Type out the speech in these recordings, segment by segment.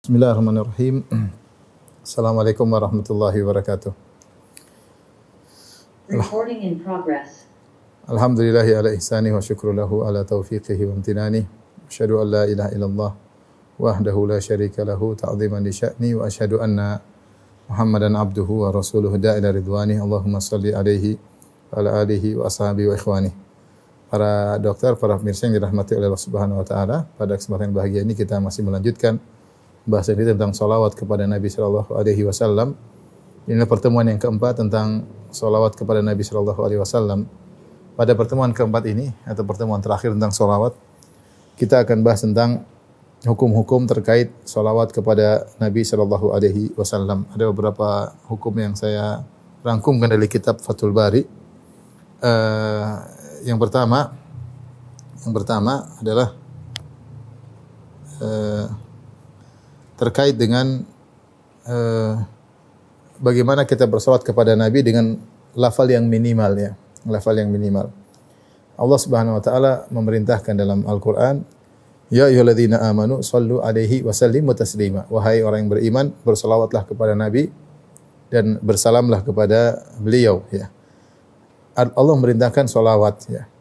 Bismillahirrahmanirrahim. Assalamualaikum warahmatullahi wabarakatuh. Recording in progress. Alhamdulillahi ala ihsani wa syukru lahu ala taufiqihi wa amtinani. Asyhadu an la ilaha illallah wahdahu la syarika lahu ta'ziman li sya'ni wa asyhadu anna Muhammadan abduhu wa rasuluhu da'ila ridwani. Allahumma salli alaihi wa ala alihi wa ashabihi wa ikhwani. Para dokter, para pemirsa yang dirahmati oleh Allah Subhanahu wa taala, pada kesempatan yang bahagia ini kita masih melanjutkan bahasan ini tentang salawat kepada Nabi sallallahu alaihi wasallam. Inilah pertemuan yang keempat tentang salawat kepada Nabi sallallahu alaihi wasallam. Pada pertemuan keempat ini atau pertemuan terakhir tentang salawat, kita akan bahas tentang hukum-hukum terkait salawat kepada Nabi sallallahu alaihi wasallam. Ada beberapa hukum yang saya rangkumkan dari kitab Fathul Bari. Yang pertama adalah terkait dengan bagaimana kita bersalawat kepada Nabi dengan lafal yang minimal, ya, lafal yang minimal. Allah Subhanahu wa taala memerintahkan dalam Al-Qur'an, ya ayyuhalladzina amanu shallu alaihi wa sallimu taslima. Wahai orang yang beriman, bersalawatlah kepada Nabi dan bersalamlah kepada beliau, ya. Allah memerintahkan salawat, ya.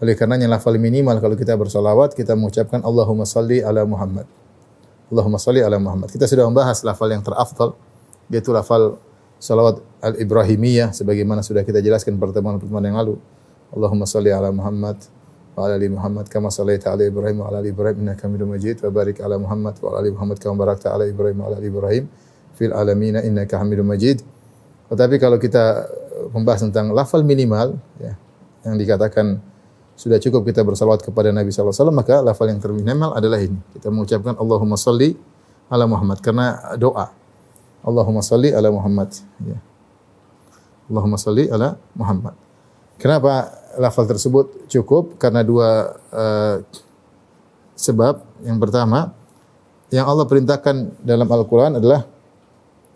Oleh karenanya lafal minimal kalau kita bersalawat, kita mengucapkan Allahumma salli ala Muhammad. Allahumma salli ala Muhammad. Kita sudah membahas lafal yang terafdal, yaitu lafal salawat al-Ibrahimiyah sebagaimana sudah kita jelaskan pertemuan-pertemuan yang lalu. Allahumma salli ala Muhammad wa ala ali Muhammad kama shallaita ala Ibrahim wa ala ali Ibrahim innaka Hamidum Majid wa barik ala Muhammad wa ala ali Muhammad kama barakta ala Ibrahim wa ala ali Ibrahim fil alamin innaka Hamidum Majid. Tetapi kalau kita membahas tentang lafal minimal, ya, yang dikatakan sudah cukup kita bersalawat kepada Nabi sallallahu alaihi wasallam, maka lafal yang terminimal adalah ini. Kita mengucapkan Allahumma shalli ala Muhammad karena doa. Allahumma shalli ala Muhammad, ya. Allahumma shalli ala Muhammad. Kenapa lafal tersebut cukup? Karena dua sebab. Yang pertama, yang Allah perintahkan dalam Al-Qur'an adalah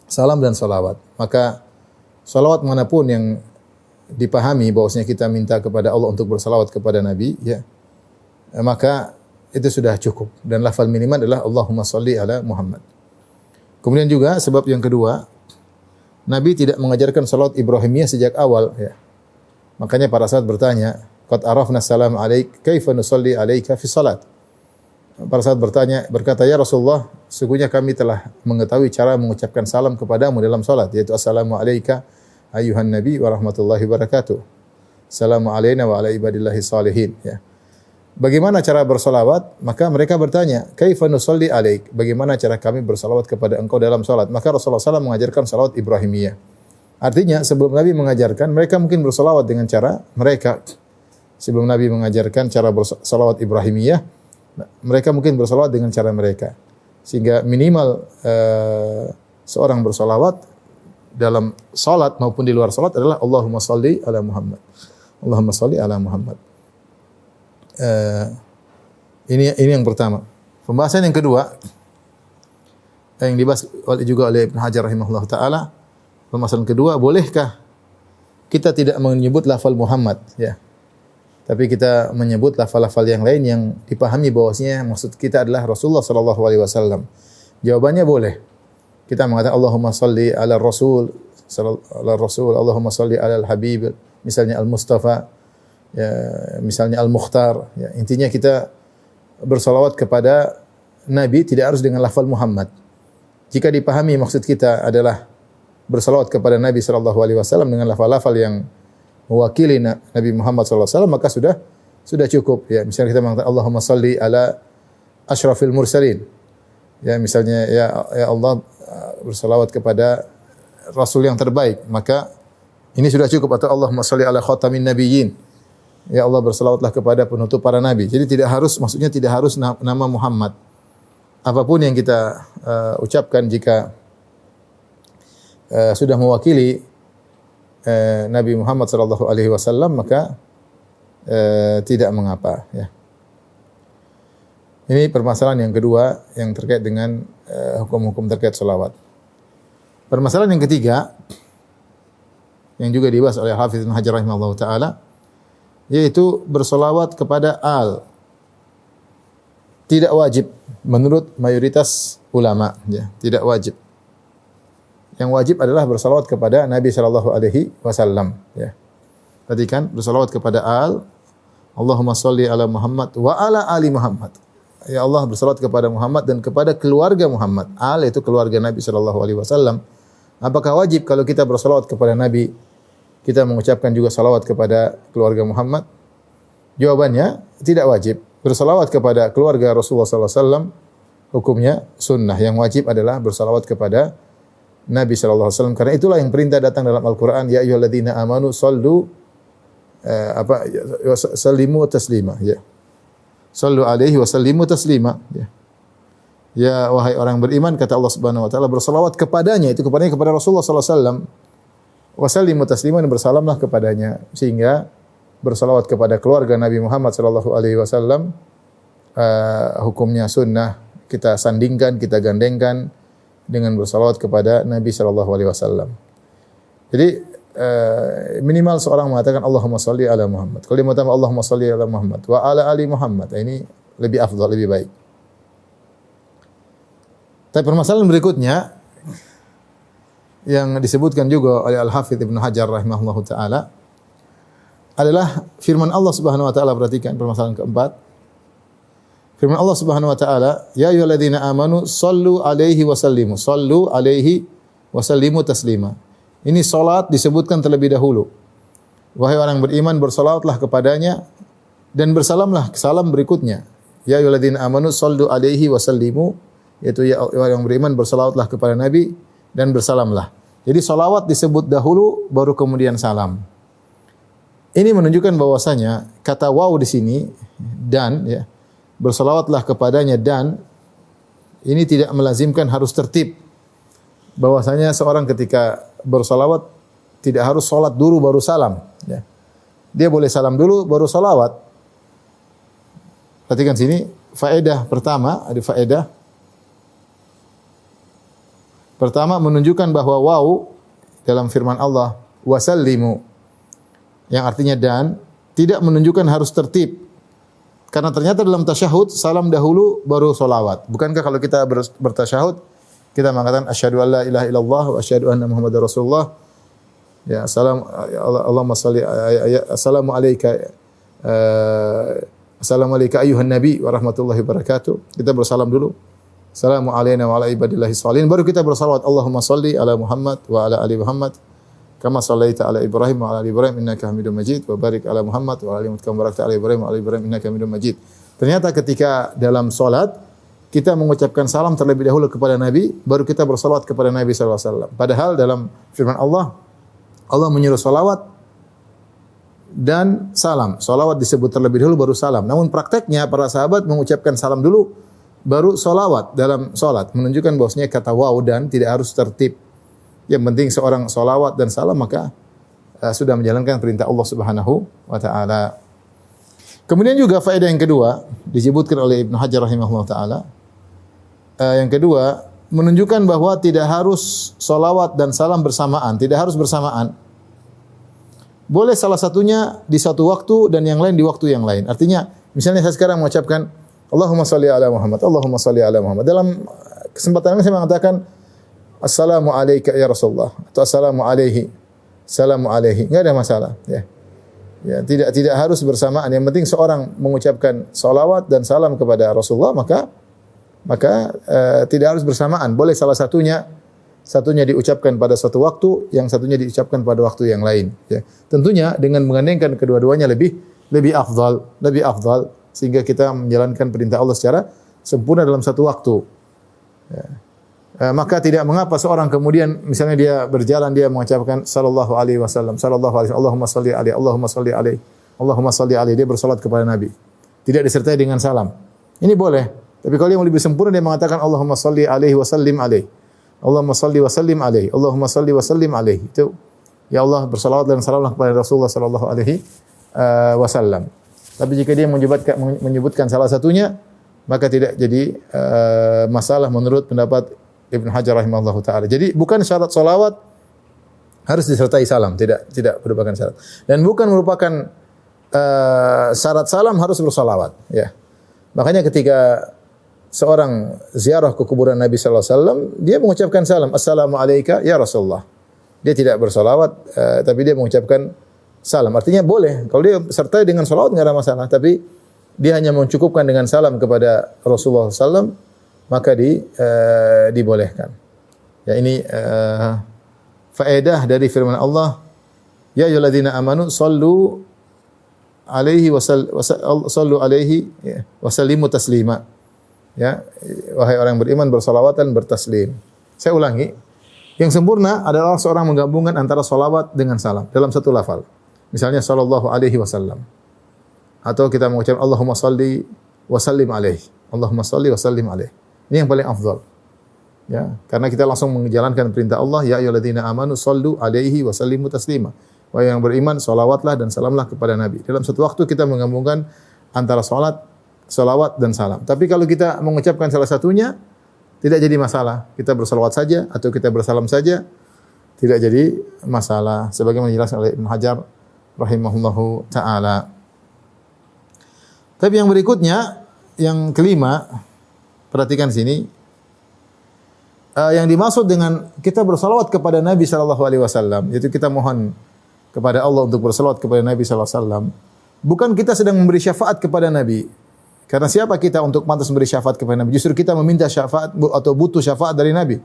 salam dan salawat. Maka salawat manapun yang dipahami bahwasanya kita minta kepada Allah untuk bersalawat kepada Nabi, ya, maka itu sudah cukup. Dan lafal minimal adalah Allahumma shalli ala Muhammad. Kemudian juga sebab yang kedua, Nabi tidak mengajarkan salawat Ibrahimiyah sejak awal, ya. Makanya para sahabat bertanya, qad arafna salam alaik, kaifa nusalli alaika fi salat? Para sahabat berkata, ya Rasulullah, sesungguhnya kami telah mengetahui cara mengucapkan salam kepadamu dalam salat, yaitu assalamu alayka ayuhan nabi wa rahmatullahi wabarakatuh. Assalamu alayna wa ala ibadillahi salihin, ya. Bagaimana cara bersalawat? Maka mereka bertanya, kaifa nusalli alaik? Bagaimana cara kami bersalawat kepada engkau dalam salat? Maka Rasulullah SAW mengajarkan salawat Ibrahimiyah. Artinya sebelum Nabi mengajarkan, mereka mungkin bersalawat dengan cara mereka. Sebelum Nabi mengajarkan cara bersalawat Ibrahimiyah, mereka mungkin bersalawat dengan cara mereka. Sehingga minimal seorang bersalawat dalam salat maupun di luar salat adalah Allahumma salli ala Muhammad. Allahumma salli ala Muhammad. Ini yang pertama. Pembahasan yang kedua yang dibahas juga oleh Ibnu Hajar rahimahullah taala. Pembahasan kedua, bolehkah kita tidak menyebut lafal Muhammad, ya, tapi kita menyebut lafal-lafal yang lain yang dipahami bahwasanya maksud kita adalah Rasulullah sallallahu alaihi wasallam? Jawabannya boleh. Kita mengatakan Allahumma salli ala Rasul, Allahumma salli ala al-Habib, misalnya al-Mustafa, ya, misalnya al-Mukhtar, ya. Intinya kita bersalawat kepada Nabi tidak harus dengan lafal Muhammad. Jika dipahami maksud kita adalah bersalawat kepada Nabi sallallahu alaihi wasallam dengan lafal-lafal yang mewakili Nabi Muhammad sallallahu alaihi wasallam, maka sudah cukup, ya. Misalnya kita mengatakan Allahumma salli ala asyrafil mursalin. Ya, misalnya ya Allah bersalawat kepada Rasul yang terbaik, maka ini sudah cukup. Atau Allahumma shalli ala khatamin nabiyyin. Ya Allah bersalawatlah kepada penutup para nabi. Jadi maksudnya tidak harus nama Muhammad. Apapun yang kita ucapkan jika sudah mewakili Nabi Muhammad sallallahu alaihi wasallam, maka tidak mengapa, ya. Ini permasalahan yang kedua yang terkait dengan hukum-hukum terkait salawat. Permasalahan yang ketiga yang juga dibahas oleh Hafiz Ibnu Hajar rahimahullah taala, yaitu bersolawat kepada al. Tidak wajib menurut mayoritas ulama, ya, tidak wajib. Yang wajib adalah bersalawat kepada Nabi sallallahu alaihi wasallam, ya. Perhatikan, bersalawat kepada Allahumma shalli ala Muhammad wa ala ali Muhammad. Ya Allah, bersalawat kepada Muhammad dan kepada keluarga Muhammad. Al itu keluarga Nabi sallallahu alaihi wasallam. Apakah wajib kalau kita bersalawat kepada Nabi, kita mengucapkan juga salawat kepada keluarga Muhammad? Jawabannya tidak wajib. Bersalawat kepada keluarga Rasulullah sallallahu alaihi wasallam hukumnya sunnah. Yang wajib adalah bersalawat kepada Nabi sallallahu alaihi wasallam, karena itulah yang perintah datang dalam Al-Qur'an, ya ayyuhalladzina amanu sallu sallimu taslima, ya. Sallu alaihi wa sallimu taslima, ya. Ya wahai orang beriman, kata Allah Subhanahu wa taala, bersalawat kepadanya, itu kepada Rasulullah sallallahu alaihi wasallam. Wa sallimu taslima, dan bersalamlah kepadanya. Sehingga bersalawat kepada keluarga Nabi Muhammad sallallahu alaihi wasallam hukumnya sunnah. Kita sandingkan, kita gandengkan dengan bersalawat kepada Nabi sallallahu alaihi wasallam. Jadi minimal seorang mengatakan Allahumma shalli ala Muhammad. Kalau dia mengatakan Allahumma shalli ala Muhammad wa ala ali Muhammad, ini lebih afdal, lebih baik. Tapi permasalahan berikutnya yang disebutkan juga oleh Al-Hafidz Ibnu Hajar rahimahullahu taala adalah firman Allah Subhanahu wa taala. Perhatikan permasalahan keempat. Firman Allah Subhanahu wa taala, ya ayyuhalladzina amanu sallu alaihi wa sallimu. Sallu alaihi wa sallimu taslima. Ini salat disebutkan terlebih dahulu. Wahai orang beriman, bersalawatlah kepadanya dan bersalamlah salam berikutnya. Ya ayyuhalladzina amanu sallu alaihi wa sallimu, yaitu ya orang beriman, bersalawatlah kepada Nabi dan bersalamlah. Jadi salawat disebut dahulu baru kemudian salam. Ini menunjukkan bahwasanya kata waw di sini dan, ya, bersalawatlah kepadanya dan ini tidak melazimkan harus tertib. Bahwasanya seorang ketika bersalawat tidak harus salat dulu baru salam, ya. Dia boleh salam dulu baru salawat. Perhatikan sini, faedah pertama, ada faedah. Pertama, menunjukkan bahwa waw dalam firman Allah wasallimu yang artinya dan tidak menunjukkan harus tertib. Karena ternyata dalam tasyahud salam dahulu baru salawat. Bukankah kalau kita bertasyahud kita mengatakan asyhadu an la ilaha illallah wa asyhadu anna Muhammadar Rasulullah. Ya, Allahumma shalli assalamu alayka assalamu alayka ayyuhan nabi wa rahmatullahi wabarakatuh. Kita bersalam dulu. Assalamu alayna wa ala ibadillahi shalihin. Baru kita bersalawat Allahumma shalli ala Muhammad wa ala ali Muhammad kama shallaita ala Ibrahim wa ala ali Ibrahim innaka Hamidum Majid wa barik ala Muhammad wa ala ali Muhammad kama barakta ala Ibrahim wa ala ali Ibrahim innaka Hamidum Majid. Ternyata ketika dalam salat kita mengucapkan salam terlebih dahulu kepada Nabi, baru kita bersalawat kepada Nabi sallallahu alaihi wasallam. Padahal dalam firman Allah, Allah menyuruh salawat dan salam. Salawat disebut terlebih dahulu baru salam. Namun prakteknya para sahabat mengucapkan salam dulu baru salawat dalam salat, menunjukkan bahwasanya kata waw dan tidak harus tertib. Yang penting seorang salawat dan salam maka sudah menjalankan perintah Allah Subhanahu wa taala. Kemudian juga faedah yang kedua disebutkan oleh Ibnu Hajar rahimahullah taala. Yang kedua, menunjukkan bahwa tidak harus salawat dan salam bersamaan, tidak harus bersamaan. Boleh salah satunya di satu waktu dan yang lain di waktu yang lain. Artinya, misalnya saya sekarang mengucapkan Allahumma shalli ala Muhammad, Allahumma shalli ala Muhammad. Dalam kesempatan ini saya mengatakan assalamu alayka ya Rasulullah atau assalamu alaihi, salamu alaihi. Enggak ada masalah, ya. Ya, tidak harus bersamaan. Yang penting seorang mengucapkan salawat dan salam kepada Rasulullah maka tidak harus bersamaan. Boleh salah satunya diucapkan pada suatu waktu, yang satunya diucapkan pada waktu yang lain. Ya. Tentunya dengan menggandengkan kedua-duanya lebih afdal sehingga kita menjalankan perintah Allah secara sempurna dalam satu waktu. Ya. Maka tidak mengapa seorang kemudian misalnya dia berjalan dia mengucapkan sallallahu alaihi wasallam, Allahumma shalli alaihi, Allahumma shalli alaihi, Allahumma shalli alaihi, dia bersalat kepada Nabi. Tidak disertai dengan salam. Ini boleh. Tapi kalau dia mau lebih sempurna dia mengatakan Allahumma shalli alaihi wa sallim alaihi. Allahumma shalli wa sallim alaihi. Allahumma shalli wa sallim alaihi. Itu ya Allah bersalawat dan salamlah kepada Rasulullah sallallahu alaihi wasallam. Tapi jika dia menyebutkan salah satunya maka tidak jadi masalah menurut pendapat Ibnu Hajar rahimahullahu taala. Jadi bukan syarat salawat harus disertai salam, tidak merupakan syarat. Dan bukan merupakan syarat salam harus bersalawat, ya. Makanya ketika seorang ziarah ke kuburan Nabi sallallahu alaihi wasallam, dia mengucapkan salam, "Assalamu alayka ya Rasulullah." Dia tidak bersalawat, tapi dia mengucapkan salam. Artinya boleh. Kalau dia sertai dengan salawat enggak ada masalah, tapi dia hanya mencukupkan dengan salam kepada Rasulullah SAW, maka dibolehkan. Ya, ini faedah dari firman Allah, "Ya ayyuhalladzina amanu sallu alaihi sallu alaihi wa sallimu taslima." Ya, wahai orang beriman bersalawat dan bertaslim. Saya ulangi, yang sempurna adalah seorang menggabungkan antara salawat dengan salam dalam satu lafal. Misalnya sallallahu alaihi wasallam. Atau kita mengucapkan Allahumma salli wa sallim alaihi. Allahumma salli wa sallim alaihi. Ini yang paling afdal. Ya, karena kita langsung menjalankan perintah Allah, ya ayyuhalladzina amanu sallu alaihi wa sallimu taslima. Wahai yang beriman, salawatlah dan salamlah kepada Nabi. Dalam satu waktu kita menggabungkan antara salawat dan salam. Tapi kalau kita mengucapkan salah satunya, tidak jadi masalah. Kita bersalawat saja atau kita bersalam saja, tidak jadi masalah. Sebagaimana dijelaskan oleh Ibnu Hajar rahimahullahu ta'ala. Tapi yang berikutnya, yang kelima, perhatikan sini, yang dimaksud dengan kita bersalawat kepada Nabi sallallahu alaihi wasallam, yaitu kita mohon kepada Allah untuk bersalawat kepada Nabi sallallahu alaihi wasallam, bukan kita sedang memberi syafaat kepada Nabi. Karena siapa kita untuk pantas memberi syafaat kepada Nabi? Justru kita meminta syafaat atau butuh syafaat dari Nabi.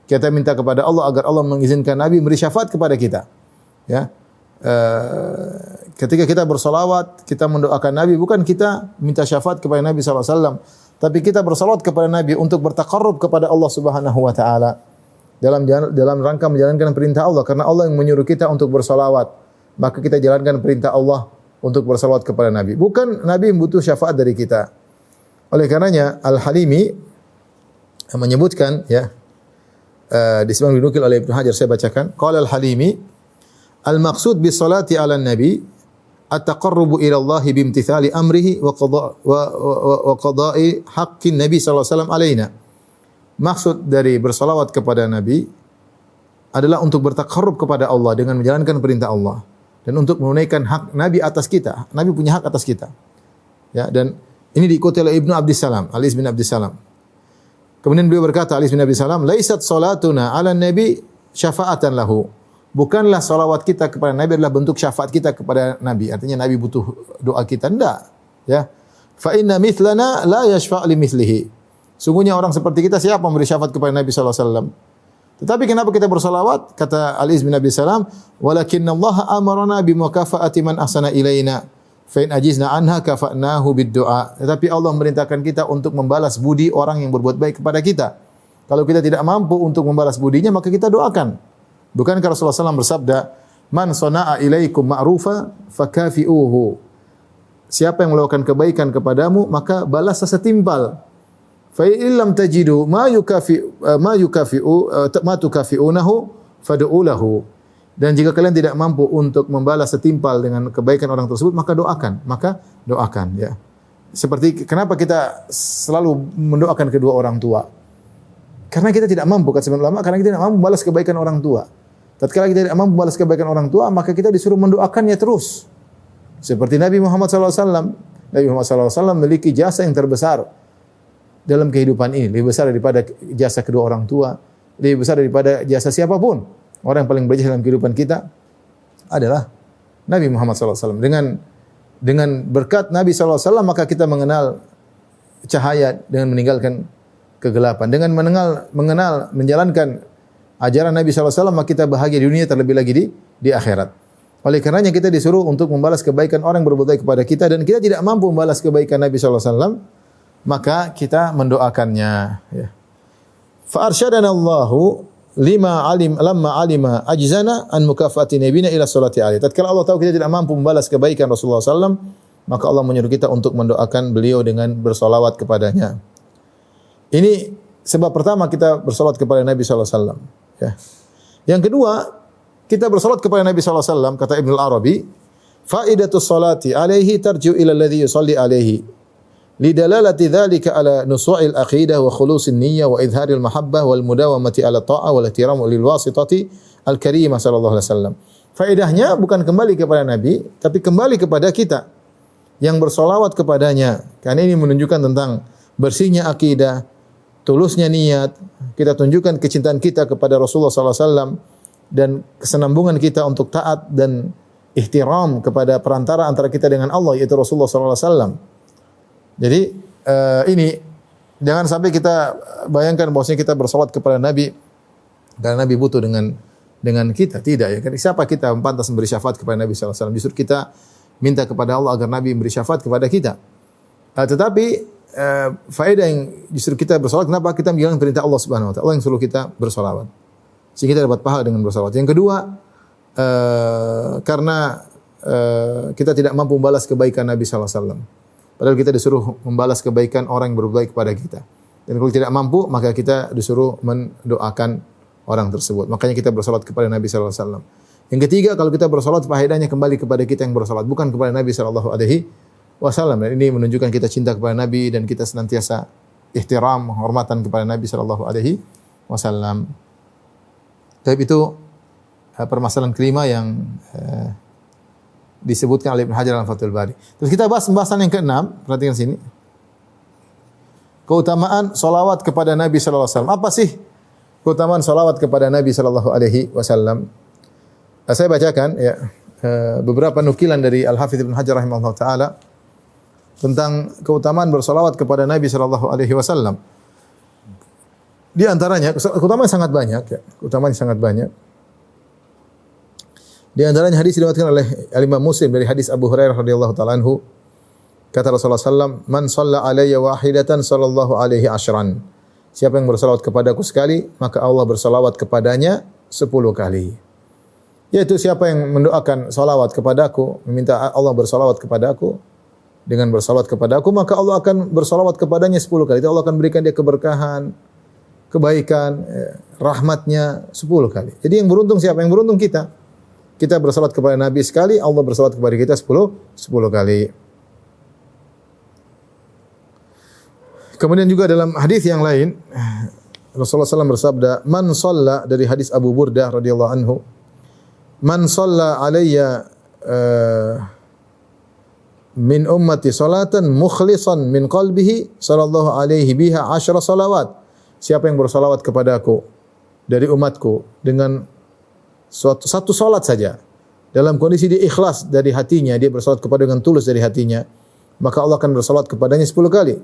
Kita minta kepada Allah agar Allah mengizinkan Nabi memberi syafaat kepada kita. Ya. Ketika kita bersalawat, kita mendoakan Nabi, bukan kita minta syafaat kepada Nabi sallallahu alaihi wasallam, tapi kita bersalawat kepada Nabi untuk bertaqarrub kepada Allah Subhanahu wa taala dalam rangka menjalankan perintah Allah, karena Allah yang menyuruh kita untuk bersalawat. Maka kita jalankan perintah Allah untuk bersalawat kepada Nabi. Bukan Nabi butuh syafaat dari kita. Oleh karenanya Al-Halimi menyebutkan, ya, disebutkan dinukil oleh Ibnu Hajar, saya bacakan. Qala Al-Halimi, al-maqsud bi salati 'ala nabi at-taqarrubu ila Allah bi imtithali amrihi wa qada'i haqqin nabi sallallahu alaihi wasallam alaina. Maksud dari bersalawat kepada Nabi adalah untuk bertaqarrub kepada Allah dengan menjalankan perintah Allah dan untuk menunaikan hak Nabi atas kita. Nabi punya hak atas kita. Ya, dan ini diikuti oleh Ibnu Abdissalam, Ali bin Abdissalam. Kemudian beliau berkata, Ali bin Abdissalam, "Laisat salatuna 'ala nabi syafa'atan lahu." Bukanlah salawat kita kepada Nabi adalah bentuk syafaat kita kepada Nabi. Artinya Nabi butuh doa kita, enggak. Ya. Fa inna mithlana la yashfa' li mithlihi. Sungguhnya orang seperti kita siapa memberi syafaat kepada Nabi sallallahu alaihi wasallam? Tetapi kenapa kita bersalawat? Kata Ali bin Abi Salam, "Walakinnallaha amarna bi mukafa'ati man ahsana ilaina, fa in ajizna anha kafa'nahu bid-du'a." Tetapi Allah memerintahkan kita untuk membalas budi orang yang berbuat baik kepada kita. Kalau kita tidak mampu untuk membalas budinya, maka kita doakan. Bukankah Rasulullah SAW bersabda, "Man sana'a ilaikum ma'rufa fakafi'uhu." Siapa yang melakukan kebaikan kepadamu, maka balaslah setimpal. Fa in lam tajidu ma tukafi'unahu fad'u lahu. Dan jika kalian tidak mampu untuk membalas setimpal dengan kebaikan orang tersebut, maka doakan, ya. Seperti kenapa kita selalu mendoakan kedua orang tua? Karena kita tidak mampu, kata sebagian ulama, karena kita tidak mampu membalas kebaikan orang tua. Tatkala kita tidak mampu membalas kebaikan orang tua, maka kita disuruh mendoakannya terus. Seperti Nabi Muhammad SAW. Nabi Muhammad SAW memiliki jasa yang terbesar dalam kehidupan ini. Lebih besar daripada jasa kedua orang tua. Lebih besar daripada jasa siapapun. Orang yang paling berjasa dalam kehidupan kita adalah Nabi Muhammad SAW. Dengan berkat Nabi SAW, maka kita mengenal cahaya dengan meninggalkan kegelapan. Dengan menjalankan ajaran Nabi SAW, maka kita bahagia di dunia, terlebih lagi di akhirat. Oleh karenanya kita disuruh untuk membalas kebaikan orang yang berbuat baik kepada kita, dan kita tidak mampu membalas kebaikan Nabi SAW, maka kita mendoakannya. Ya. Fa arsyadana Allahu lamma alima ajzana an mukafati nabiyina ila salati alaihi. Tatkala Allah tahu kita tidak mampu membalas kebaikan Rasulullah SAW, maka Allah menyuruh kita untuk mendoakan beliau dengan bersolawat kepadanya. Ini sebab pertama kita bersolawat kepada Nabi SAW. Ya. Yang kedua, kita bersolawat kepada Nabi SAW, kata Ibnu Arabi, faidatus salati alaihi tarju ila alladhi yusalli alaihi. Lidalalati dzalika ala nusu'il aqidah wa khulusin niyyah wa idharil mahabbah wal mudawamati ala ta'ah wal ihtiram lil wasitati al karimah sallallahu alaihi wasallam. Faedahnya bukan kembali kepada Nabi, tapi kembali kepada kita yang bersolawat kepadanya. Karena ini menunjukkan tentang bersihnya akidah, tulusnya niat, kita tunjukkan kecintaan kita kepada Rasulullah sallallahu alaihi wasallam dan kesenambungan kita untuk taat dan ihtiram kepada perantara antara kita dengan Allah yaitu Rasulullah sallallahu alaihi wasallam. Jadi ini jangan sampai kita bayangkan bahwasanya kita bersolawat kepada Nabi karena Nabi butuh dengan kita. Tidak ya. Siapa kita pantas memberi syafaat kepada Nabi sallallahu alaihi wasallam? Justru kita minta kepada Allah agar Nabi memberi syafaat kepada kita. Tetapi faedah yang justru kita bersolawat, kenapa kita menjalankan perintah Allah Subhanahu wa taala? Allah yang suruh kita bersolawat. Sehingga kita dapat pahala dengan bersolawat. Yang kedua, karena kita tidak mampu membalas kebaikan Nabi sallallahu alaihi wasallam. Padahal kita disuruh membalas kebaikan orang yang berbaik kepada kita. Dan kalau tidak mampu, maka kita disuruh mendoakan orang tersebut. Makanya kita bersolat kepada Nabi sallallahu alaihi wasallam. Yang ketiga, kalau kita bersolat, faedahnya kembali kepada kita yang bersolat, bukan kepada Nabi sallallahu alaihi wasallam. Dan ini menunjukkan kita cinta kepada Nabi dan kita senantiasa ihtiram, penghormatan kepada Nabi sallallahu alaihi wasallam. Tapi itu permasalahan kelima yang disebutkan oleh Ibnu Hajar al-Fathul Bari. Terus kita bahas pembahasan yang keenam, perhatikan sini. Keutamaan salawat kepada Nabi sallallahu alaihi wasallam. Apa sih keutamaan salawat kepada Nabi sallallahu alaihi wasallam? Saya bacakan ya beberapa nukilan dari Al-Hafidz Ibnu Hajar rahimahullah taala tentang keutamaan bersalawat kepada Nabi sallallahu alaihi wasallam. Di antaranya keutamaan sangat banyak ya, keutamaan sangat banyak. Di antaranya hadis diriwayatkan oleh Imam Muslim dari hadis Abu Hurairah radhiyallahu taala anhu, kata Rasulullah sallallahu man shalla alayya wahidatan sallallahu alaihi asyran. Siapa yang bersalawat kepadaku sekali, maka Allah bersalawat kepadanya 10 kali. Yaitu siapa yang mendoakan salawat kepadaku, meminta Allah bersalawat kepadaku, dengan bersalawat kepadaku, maka Allah akan bersalawat kepadanya 10 kali. Allah akan berikan dia keberkahan, kebaikan, rahmatnya 10 kali. Jadi yang beruntung siapa? Yang beruntung kita. Kita bersalawat kepada Nabi sekali, Allah bersalawat kepada kita 10 kali. Kemudian juga dalam hadis yang lain, Rasulullah SAW bersabda, "Man shalla," dari hadis Abu Burdah radhiyallahu anhu, "Man shalla alayya min ummati salatan mukhlishan min qalbihi sallallahu alaihi biha 10 salawat." Siapa yang bersalawat kepadaku dari umatku dengan satu salat saja, dalam kondisi dia ikhlas dari hatinya, dia bersalat kepada dengan tulus dari hatinya, maka Allah akan bersalat kepadanya 10 kali.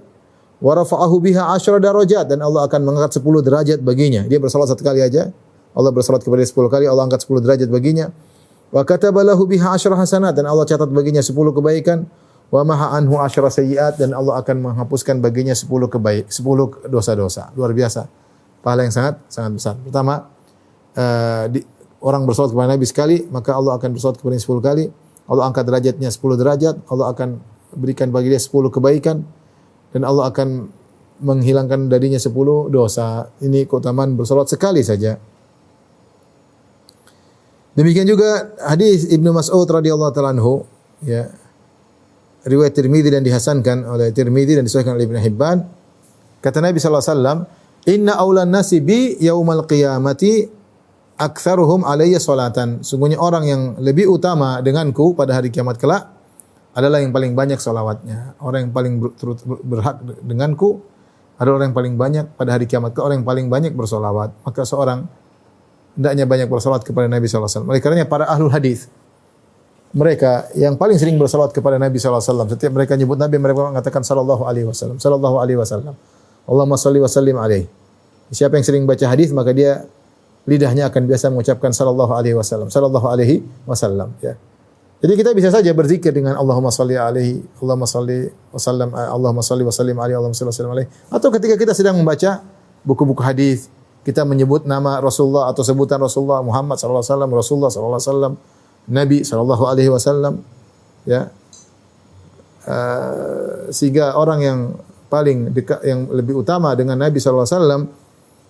Wa rafa'ahu biha 10 darajat, dan Allah akan mengangkat 10 derajat baginya. Dia bersalat satu kali aja, Allah bersalat kepada 10 kali, Allah angkat 10 derajat baginya. Wa kataba lahu biha 10 hasanat, dan Allah catat baginya 10 kebaikan. Wa maha anhu 10 sayyi'at, dan Allah akan menghapuskan baginya 10 dosa-dosa. Luar biasa. Pahala yang sangat besar. Pertama, orang bersolat kepada Nabi sekali, maka Allah akan bersolat kepada 10 kali. Allah angkat derajatnya 10 derajat. Allah akan berikan bagi dia 10 kebaikan. Dan Allah akan menghilangkan darinya 10 dosa. Ini keutamaan bersolat sekali saja. Demikian juga hadis Ibnu Mas'ud radhiyallahu ta'ala anhu, ya, riwayat Tirmidzi dan dihasankan oleh Tirmidzi dan disahihkan oleh Ibnu Hibban. Kata Nabi sallallahu alaihi wasallam, "Inna aulan nasi bi yaumal qiyamati aktsaruhum alayya salatan." Sungguhnya orang yang lebih utama denganku pada hari kiamat kelak adalah yang paling banyak salawatnya. Orang yang paling berhak denganku adalah orang yang paling banyak pada hari kiamat kelak, orang yang paling banyak bersalawat. Maka seorang hendaknya banyak bersalawat kepada Nabi sallallahu alaihi wasallam. Oleh karenanya para ahlul hadis, mereka yang paling sering bersalawat kepada Nabi sallallahu alaihi wasallam, setiap mereka nyebut Nabi, mereka mengatakan sallallahu alaihi wasallam, sallallahu alaihi wasallam. Allahumma shalli wa sallim alaihi. Siapa yang sering baca hadis, maka dia lidahnya akan biasa mengucapkan sallallahu alaihi wasallam, sallallahu alaihi wasallam, ya. Jadi kita bisa saja berzikir dengan Allahumma shalli alaihi, Allahumma shalli wa sallam, Allahumma shalli wa sallim alaihi, Allahumma shalli wa sallim alaihi. Atau ketika kita sedang membaca buku-buku hadis, kita menyebut nama Rasulullah atau sebutan Rasulullah, Muhammad sallallahu alaihi wasallam, Rasulullah sallallahu alaihi wasallam, Nabi sallallahu alaihi wasallam, ya. Sehingga orang yang paling dekat, yang lebih utama dengan Nabi sallallahu alaihi wasallam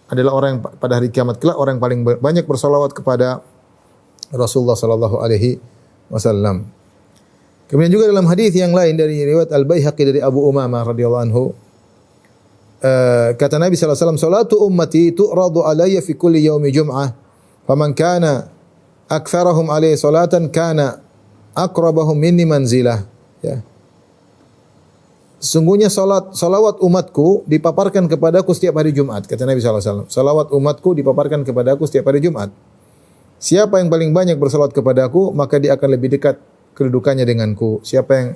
adalah orang yang pada hari kiamat kelak orang yang paling banyak bersalawat kepada Rasulullah sallallahu alaihi wasallam. Kemudian juga dalam hadis yang lain dari riwayat Al-Baihaqi dari Abu Umamah radhiyallahu anhu, kata Nabi sallallahu alaihi wasallam, "Salatu ummati tu'radu alayya fi kulli yaumi jum'ah, faman kana aktsarahum alaihi salatan kana aqrabahum minni manzilah." Ya. Sesungguhnya salawat umatku dipaparkan kepadaku setiap hari Jumat. Kata Nabi SAW. Salawat umatku dipaparkan kepadaku setiap hari Jumat. Siapa yang paling banyak bersalawat kepadaku, maka dia akan lebih dekat kedudukannya denganku. Siapa yang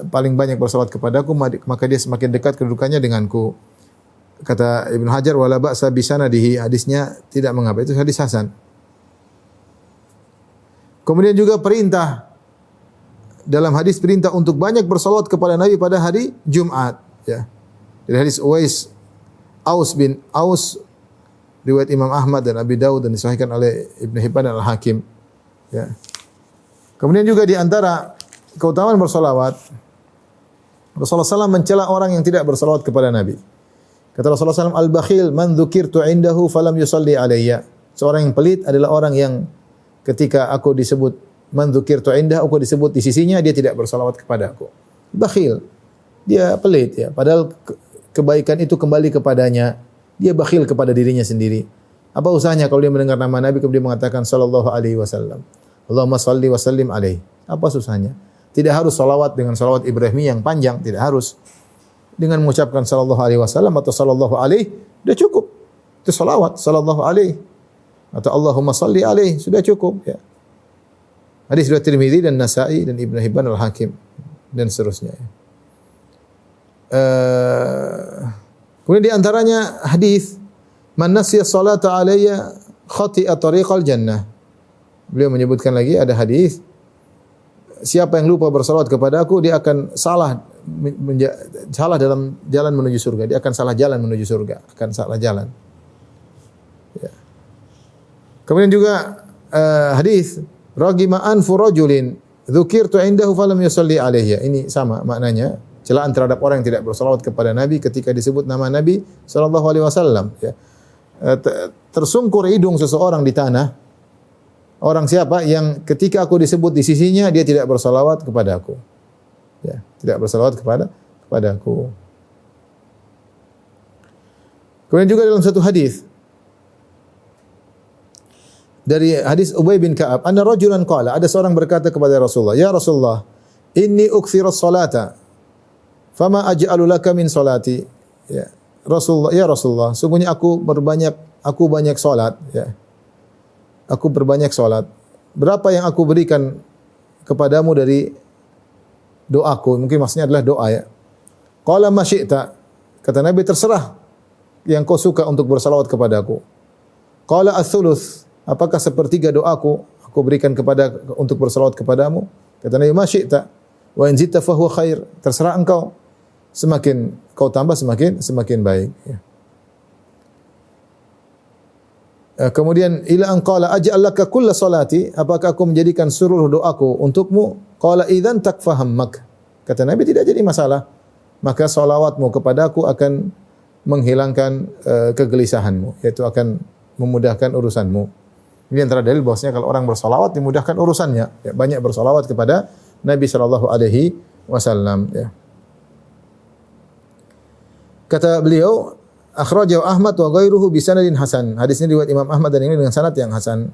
paling banyak bersalawat kepadaku, maka dia semakin dekat kedudukannya denganku. Kata Ibnu Hajar, wala ba'sa bisanadihi, hadisnya tidak mengapa, itu hadis hasan. Kemudian juga perintah, dalam hadis perintah untuk banyak bersalawat kepada Nabi pada hari Jumat. Ya. Dari hadis Aus bin Aus, riwayat Imam Ahmad dan Abi Daud dan disahihkan oleh Ibnu Hibban dan Al-Hakim. Ya. Kemudian juga di antara keutamaan bersalawat, Rasulullah SAW mencela orang yang tidak bersalawat kepada Nabi. Kata Rasulullah SAW, al-bakhil man dzukirtu indahu falam yusalli alayya. Seorang yang pelit adalah orang yang ketika aku disebut man dzukirtu indahu, aku disebut di sisinya, dia tidak bersalawat kepada aku. Bakhil. Dia pelit ya. Padahal kebaikan itu kembali kepadanya. Dia bakhil kepada dirinya sendiri. Apa usahanya kalau dia mendengar nama Nabi kemudian mengatakan sallallahu alaihi wasallam. Allahumma salli wa sallim alaihi. Apa susahnya? Tidak harus salawat dengan salawat Ibrahimi yang panjang, tidak harus. Dengan mengucapkan sallallahu alaihi wasallam atau sallallahu alaihi, sudah cukup. Itu salawat, sallallahu alaihi. Atau Allahumma salli alaihi, sudah cukup ya. Hadis riwayat Tirmidzi dan Nasa'i dan Ibnu Hibban Al-Hakim dan seterusnya. Kemudian di antaranya hadis man nasiya salata alayya khati'a tariqal jannah. Beliau menyebutkan lagi ada hadis, siapa yang lupa bersalawat kepada aku, dia akan salah dalam jalan menuju surga. Dia akan salah jalan menuju surga, akan salah jalan. Ya. Kemudian juga hadis ragima anfu rajulin dzukirtu indahu falam yusalli alaihi. Ini sama maknanya, celaan terhadap orang yang tidak bersalawat kepada Nabi ketika disebut nama Nabi sallallahu alaihi wasallam ya. Tersungkur hidung seseorang di tanah. Orang siapa yang ketika aku disebut di sisinya dia tidak bersalawat kepada aku. Ya, tidak bersalawat kepada aku. Kemudian juga dalam satu hadis dari hadis Ubay bin Ka'ab, anna rajulan qala, ada seorang berkata kepada Rasulullah, "Ya Rasulullah, inni ukthiru as-salata, fama aj'alu laka min salati." Ya, Rasulullah, sungguhnya aku banyak salat, ya. Aku berbanyak salat. Berapa yang aku berikan kepadamu dari doaku? Mungkin maksudnya adalah doa ya. Qala ma syi'ta. Kata Nabi, terserah yang kau suka untuk bersalawat kepadaku. Qala ats-tsuluts. Apakah sepertiga doaku aku berikan untuk bersalawat kepadamu? Kata Nabi, ma syi'ta. Wa in zitta fa huwa khair. Terserah engkau. Semakin kau tambah semakin baik ya. Kemudian ila an qala aj'al laka kulla salati, apakah aku menjadikan seluruh doaku untukmu? Qala idzan takfahammak. Kata Nabi, tidak jadi masalah. Maka salawatmu kepadaku akan menghilangkan kegelisahanmu, yaitu akan memudahkan urusanmu. Ini antara dalil bahwasanya kalau orang bersalawat dimudahkan urusannya. Ya, banyak bersalawat kepada Nabi sallallahu alaihi wasallam ya. Kata beliau, akhrajahu Ahmad wa ghairuhu bi sanadin hasan. Hadis ini riwayat Imam Ahmad dan ini dengan sanad yang hasan.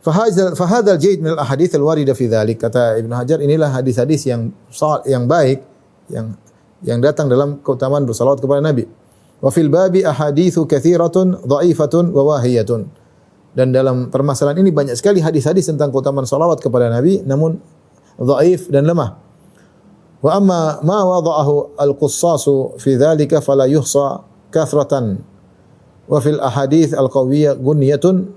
Fahadzal jayd min al-ahadits al-warida fi dzalik. Kata Ibnu Hajar, inilah hadis-hadis yang baik yang datang dalam keutamaan bersalawat kepada Nabi. Wa fil babi ahaditsu katsiratun dha'ifatun wa wahiyatun. Dan dalam permasalahan ini banyak sekali hadis-hadis tentang keutamaan salawat kepada Nabi namun dhaif dan lemah. Wa amma ma wada'ahu al-qussasu fi dzalika fala yuhsa kathratan wa fil ahadits al-qawiyyah gunniyatun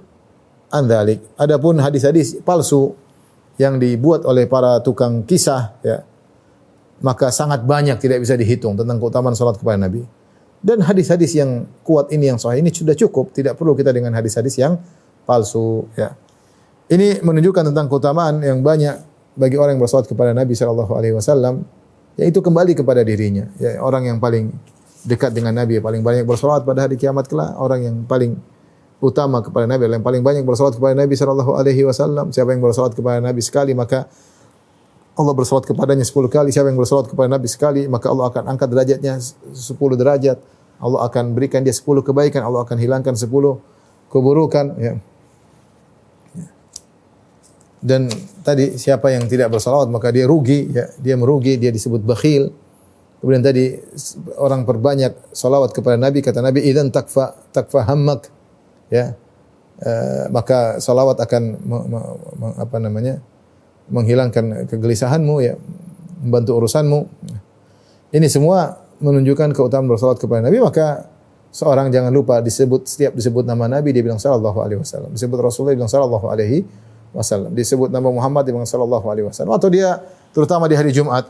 an dzalik. Adapun hadis-hadis palsu yang dibuat oleh para tukang kisah ya, maka sangat banyak, tidak bisa dihitung tentang keutamaan salat kepada Nabi. Dan hadis-hadis yang kuat ini, yang sahih ini sudah cukup, tidak perlu kita dengan hadis-hadis yang palsu ya. Ini menunjukkan tentang keutamaan yang banyak bagi orang yang bersalawat kepada Nabi sallallahu alaihi wasallam, yaitu kembali kepada dirinya. Ya, orang yang paling dekat dengan Nabi, paling banyak bersalawat pada hari kiamat kelak, orang yang paling utama kepada Nabi, yang paling banyak bersalawat kepada Nabi sallallahu alaihi wasallam. Siapa yang bersalawat kepada Nabi sekali, maka Allah bersalawat kepadanya 10 kali. Siapa yang bersalawat kepada Nabi sekali, maka Allah akan angkat derajatnya 10 derajat. Allah akan berikan dia 10 kebaikan, Allah akan hilangkan 10 keburukan ya. Dan tadi siapa yang tidak bersalawat maka dia rugi ya, dia merugi, dia disebut bakhil Kemudian tadi orang perbanyak salawat kepada Nabi, kata Nabi idzan takfa hammak, ya. Maka salawat akan menghilangkan kegelisahanmu, ya, membantu urusanmu. Ini semua menunjukkan keutamaan bersalawat kepada Nabi. Maka seorang jangan lupa setiap disebut nama Nabi dia bilang sallallahu alaihi wasallam. Disebut Rasulullah dia bilang sallallahu alaihi wasallam. Disebut nama Muhammad dia bilang sallallahu alaihi wasallam. Atau dia terutama di hari Jumat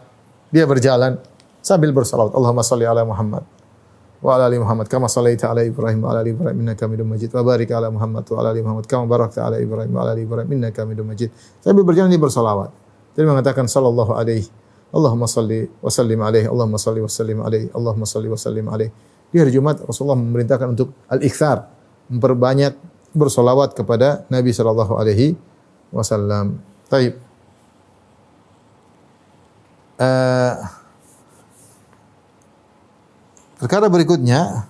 dia berjalan sambil bersalawat, Allahumma salli ala Muhammad wa ala ali Muhammad kama shallaita ala Ibrahim wa ala ali Ibrahim innaka Hamidum Majid wa barik ala Muhammad wa ala ali Muhammad kama barakta ala Ibrahim wa ala ali Ibrahim innaka Hamidum Majid. Sambil berjalan dia bersalawat. Dia mengatakan sallallahu alaihi, Allahumma salli wa sallim alaihi, Allahumma salli wa sallim alaihi, Allahumma salli wa sallim alaihi. Di hari Jumat Rasulullah memerintahkan untuk al-iktsar, memperbanyak bersalawat kepada Nabi sallallahu alaihi wasallam. Baik. Perkara berikutnya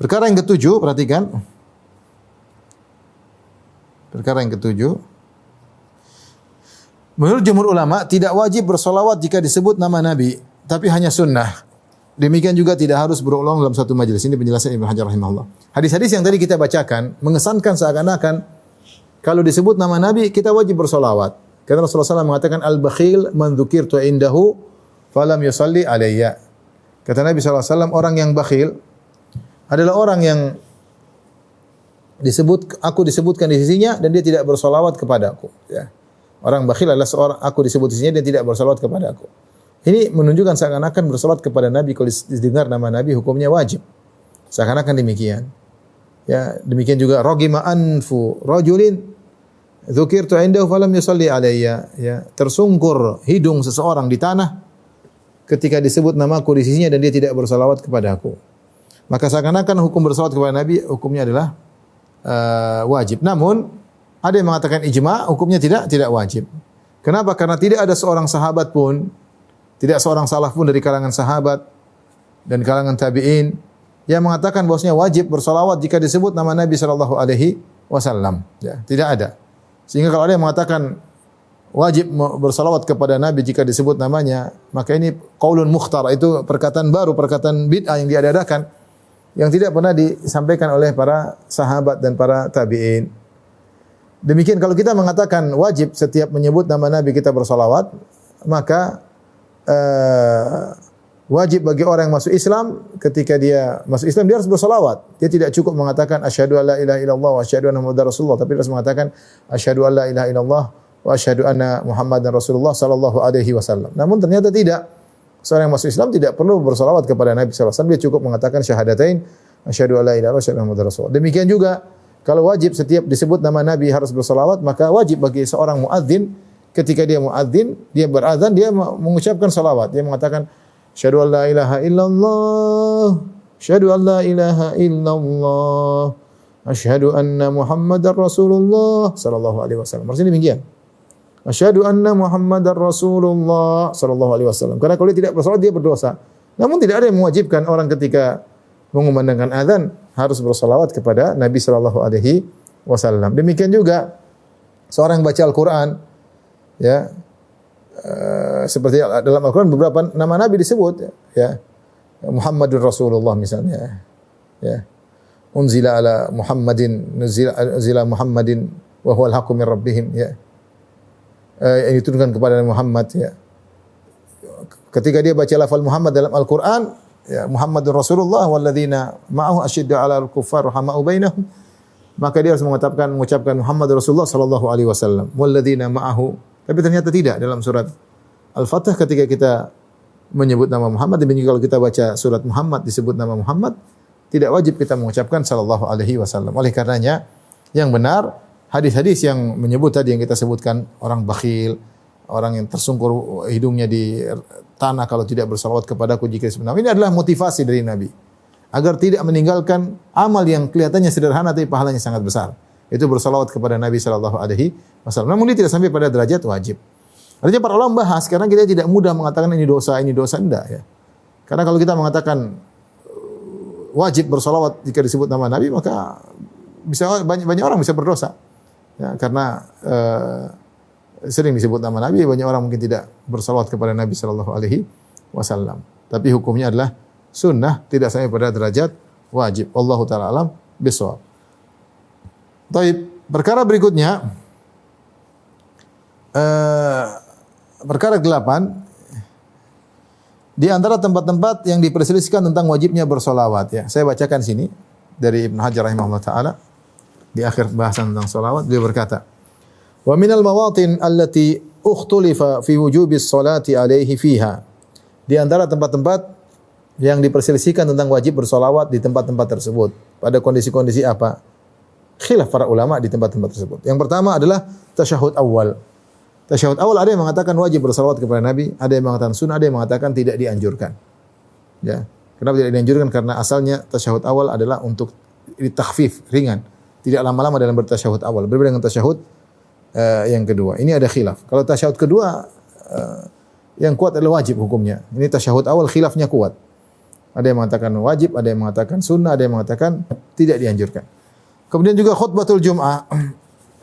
perkara yang ketujuh, perhatikan. Perkara yang ketujuh. Menurut jumhur ulama tidak wajib bersolawat jika disebut nama Nabi, tapi hanya sunnah. Demikian juga tidak harus berulang dalam satu majelis. Ini penjelasan Ibnu Hajar rahimahullah. Hadis-hadis yang tadi kita bacakan mengesankan seakan-akan kalau disebut nama Nabi kita wajib bersolawat. Karena Rasulullah SAW mengatakan al-bakhil man dzukirtu indahu falam yusalli alayya. Kata Nabi SAW, orang yang bakhil adalah orang yang aku disebutkan di sisinya dan dia tidak bersolawat kepadaku. Ya. Orang bakhil adalah seorang aku disebut di sisinya dan tidak bersolawat kepadaku. Ini menunjukkan seakan-akan bersolat kepada Nabi kalau didengar nama Nabi hukumnya wajib. Seakan-akan demikian. Ya, demikian juga ragima anfu rajulin dzukirtu indahu falam yusalli alayya. Ya, tersungkur hidung seseorang di tanah ketika disebut namaku di sisinya dan dia tidak bersalawat kepada aku. Maka seakan-akan hukum bersalawat kepada Nabi hukumnya adalah wajib. Namun ada yang mengatakan ijma, hukumnya tidak wajib. Kenapa? Karena tidak ada seorang sahabat pun, tidak seorang salaf pun dari kalangan sahabat dan kalangan tabi'in yang mengatakan bahwasanya wajib bersalawat jika disebut nama Nabi sallallahu alaihi wasallam. Ya, tidak ada. Sehingga kalau ada yang mengatakan wajib bersalawat kepada Nabi jika disebut namanya, maka ini qaulun mukhtar, itu perkataan baru, perkataan bid'ah yang diadakan yang tidak pernah disampaikan oleh para sahabat dan para tabi'in. Demikian kalau kita mengatakan wajib setiap menyebut nama Nabi kita bersalawat, maka wajib bagi orang yang masuk Islam, ketika dia masuk Islam dia harus bersalawat. Dia tidak cukup mengatakan asyhadu alla ilaha illallah wa asyhadu anna muhammadar rasulullah, tapi dia harus mengatakan asyhadu alla ilaha illallah wa asyhadu anna muhammadar rasulullah sallallahu alaihi wasallam. Namun ternyata tidak. Seorang yang masuk Islam tidak perlu bersalawat kepada Nabi sallallahu alaihi wasallam, dia cukup mengatakan syahadatain asyhadu alla ilaha illallah wa asyhadu anna muhammadar rasulullah. Demikian juga kalau wajib setiap disebut nama Nabi harus bersalawat, maka wajib bagi seorang muadzin ketika dia muadzin, dia berazan, dia mengucapkan salawat. Dia mengatakan asyhadu an la ilaha illallah, asyhadu an la ilaha illallah, asyhadu anna Muhammadar Rasulullah sallallahu alaihi wasallam. Maksudnya demikian. Asyhadu anna Muhammadar Rasulullah sallallahu alaihi wasallam. Karena kalau dia tidak bersalawat dia berdosa. Namun tidak ada yang mewajibkan orang ketika mengumandangkan azan harus bersalawat kepada Nabi sallallahu alaihi wasallam. Demikian juga seorang yang baca Al-Qur'an, ya, seperti dalam Al-Quran beberapa nama Nabi disebut, ya, Muhammadur Rasulullah misalnya, ya, unzila ala Muhammadin, unzila Muhammadin wa huwal haqqu min rabbihim, ya, yang diturunkan kepada Muhammad, ya. Ketika dia baca lafal Muhammad dalam Al-Quran, ya, Muhammadur Rasulullah walladzina ma'ahu asyiddu 'alal kuffar rahama'u bainahum, maka dia harus mengucapkan Muhammadur Rasulullah sallallahu alaihi wasallam walladzina ma'ahu. Tapi ternyata tidak dalam surat Al-Fatih ketika kita menyebut nama Muhammad, demikian kalau kita baca surat Muhammad disebut nama Muhammad, tidak wajib kita mengucapkan sallallahu alaihi wasallam. Oleh karenanya yang benar hadis-hadis yang menyebut tadi yang kita sebutkan, orang bakhil, orang yang tersungkur hidungnya di tanah kalau tidak bersalawat kepadaku jika sebenarnya, ini adalah motivasi dari Nabi agar tidak meninggalkan amal yang kelihatannya sederhana tapi pahalanya sangat besar. Itu bersalawat kepada Nabi sallallahu alaihi wasallam. Namun dia tidak sampai pada derajat wajib. Artinya para ulama bahas karena kita tidak mudah mengatakan ini dosa enggak, ya. Karena kalau kita mengatakan wajib bersolawat jika disebut nama Nabi, maka bisa banyak orang bisa berdosa. Ya, karena sering disebut nama Nabi, banyak orang mungkin tidak bersolawat kepada Nabi sallallahu alaihi wasallam. Tapi hukumnya adalah sunnah, tidak sampai pada derajat wajib. Wallahu taala alam bisawab. Baik, perkara berikutnya perkara 8 di antara tempat-tempat yang diperselisihkan tentang wajibnya bersolawat, ya. Saya bacakan sini dari Ibnu Hajar rahimahullah taala di akhir bahasan tentang solawat, beliau berkata, "Wa minal mawatin allati ukhtulifa fi wujubis salati alaihi fiha." Di antara tempat-tempat yang diperselisihkan tentang wajib bersolawat di tempat-tempat tersebut. Pada kondisi-kondisi apa? Khilaf para ulama di tempat-tempat tersebut. Yang pertama adalah tasyahud awal. Tasyahud awal ada yang mengatakan wajib bersalawat kepada Nabi, ada yang mengatakan sunnah, ada yang mengatakan tidak dianjurkan. Ya. Kenapa tidak dianjurkan? Karena asalnya tasyahud awal adalah untuk ditakhfif, ringan. Tidak lama-lama dalam bertasyahud awal. Berbeda dengan tasyahud yang kedua. Ini ada khilaf. Kalau tasyahud kedua yang kuat adalah wajib hukumnya. Ini tasyahud awal khilafnya kuat. Ada yang mengatakan wajib, ada yang mengatakan sunnah, ada yang mengatakan tidak dianjurkan. Kemudian juga khutbatul Jum'ah.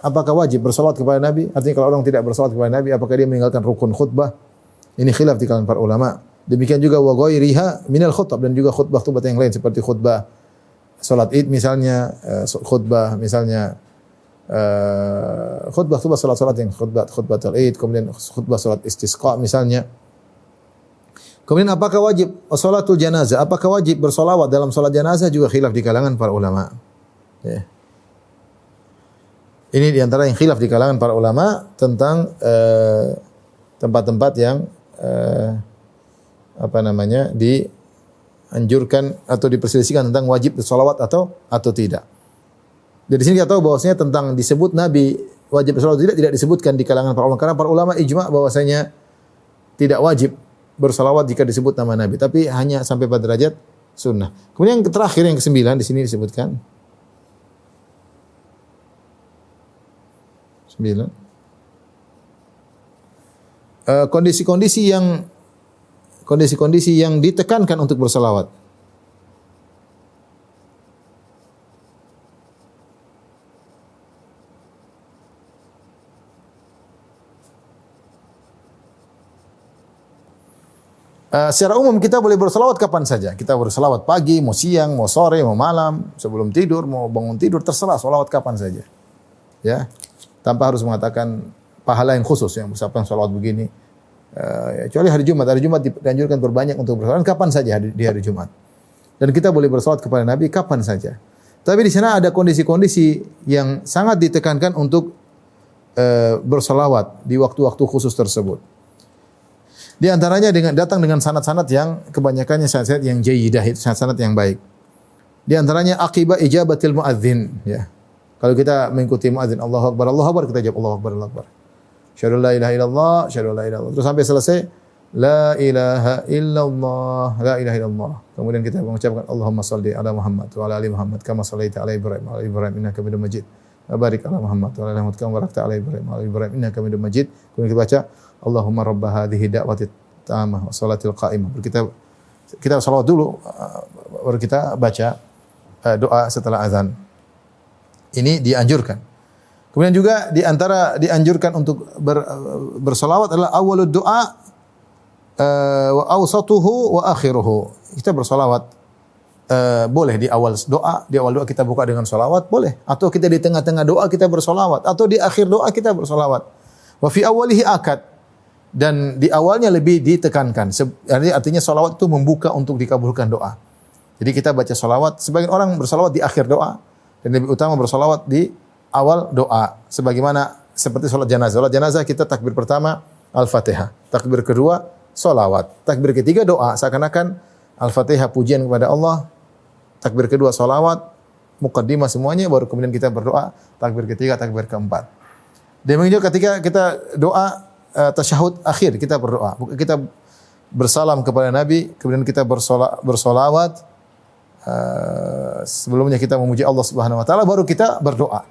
Apakah wajib bersalawat kepada Nabi? Artinya kalau orang tidak bersalawat kepada Nabi, apakah dia meninggalkan rukun khutbah? Ini khilaf di kalangan para ulama. Demikian juga wa ghairiha minal khutbah, dan juga khutbah-khutbah yang lain seperti khutbah salat Id misalnya, khutbah misalnya khutbah salat-salat yang khutbatul Id, kemudian khutbah salat istisqa misalnya. Kemudian apakah wajib salatul janazah? Apakah wajib bersolawat dalam salat janazah? Juga khilaf di kalangan para ulama. Ya. Ini di antara yang khilaf di kalangan para ulama tentang tempat-tempat yang dianjurkan atau diperselisihkan tentang wajib bersolawat atau tidak. Dari sini kita tahu bahwasanya tentang disebut Nabi wajib bersolawat tidak disebutkan di kalangan para ulama, karena para ulama ijma bahwasanya tidak wajib bersolawat jika disebut nama Nabi, tapi hanya sampai pada derajat sunnah. Kemudian yang terakhir yang ke-9 di sini disebutkan 9. Kondisi-kondisi yang ditekankan untuk bersalawat. Secara umum kita boleh bersalawat kapan saja. Kita bersalawat pagi, mau siang, mau sore, mau malam, sebelum tidur, mau bangun tidur, terserah salawat kapan saja. Ya. Tanpa harus mengatakan pahala yang khusus yang bersabda salawat begini. Kecuali hari Jumat. Hari Jumat dianjurkan berbanyak untuk bersalawat kapan saja di hari Jumat. Dan kita boleh bersalawat kepada Nabi kapan saja. Tapi di sana ada kondisi-kondisi yang sangat ditekankan untuk bersalawat di waktu-waktu khusus tersebut. Di antaranya datang dengan sanad-sanad yang kebanyakannya sanad-sanad yang jayyidah, itu sanad-sanad yang baik. Di antaranya akibat ijabatil muadzin, ya. Kalau kita mengikuti muadzin Allahu Akbar, kita jawab Allahu Akbar, Allahu Akbar. Syahadu la ilaha illallah, syahadu la ilaha illallah. Terus sampai selesai la ilaha illallah, la ilaha illallah. Kemudian kita mengucapkan Allahumma shalli ala Muhammad wa ala ali Muhammad kama shallaita ala Ibrahim wa ala Ibrahim innaka Hamidum Majid. Wa barik ala Muhammad wa ala ali Muhammad kama barakta ala Ibrahim wa ala Ibrahim innaka Hamidum Majid. Kemudian kita baca Allahumma rabb hadhihi da'wati tamah wa salatil qa'imah. Kita salawat dulu baru kita baca doa setelah azan. Ini dianjurkan. Kemudian juga di antara dianjurkan untuk bersolawat adalah awalud doa wa awsatuhu wa akhiruhu. Kita bersolawat boleh di awal doa kita buka dengan solawat boleh, atau kita di tengah-tengah doa kita bersolawat, atau di akhir doa kita bersolawat. Wa fi awalihi akad, dan di awalnya lebih ditekankan. Artinya solawat itu membuka untuk dikabulkan doa. Jadi kita baca solawat. Sebagian orang bersolawat di akhir doa, dan lebih utama bersolawat di awal doa. Sebagaimana seperti sholat janazah. Sholat janazah kita takbir pertama Al-Fatihah. Takbir kedua solawat. Takbir ketiga doa. Seakan-akan Al-Fatihah pujian kepada Allah. Takbir kedua solawat. Muqaddimah semuanya. Baru kemudian kita berdoa. Takbir ketiga, takbir keempat. Demikian juga ketika kita doa tasyahud akhir. Kita berdoa. Kita bersalam kepada Nabi. Kemudian kita bersolawat. Sebelumnya kita memuji Allah Subhanahu wa taala, baru kita berdoa.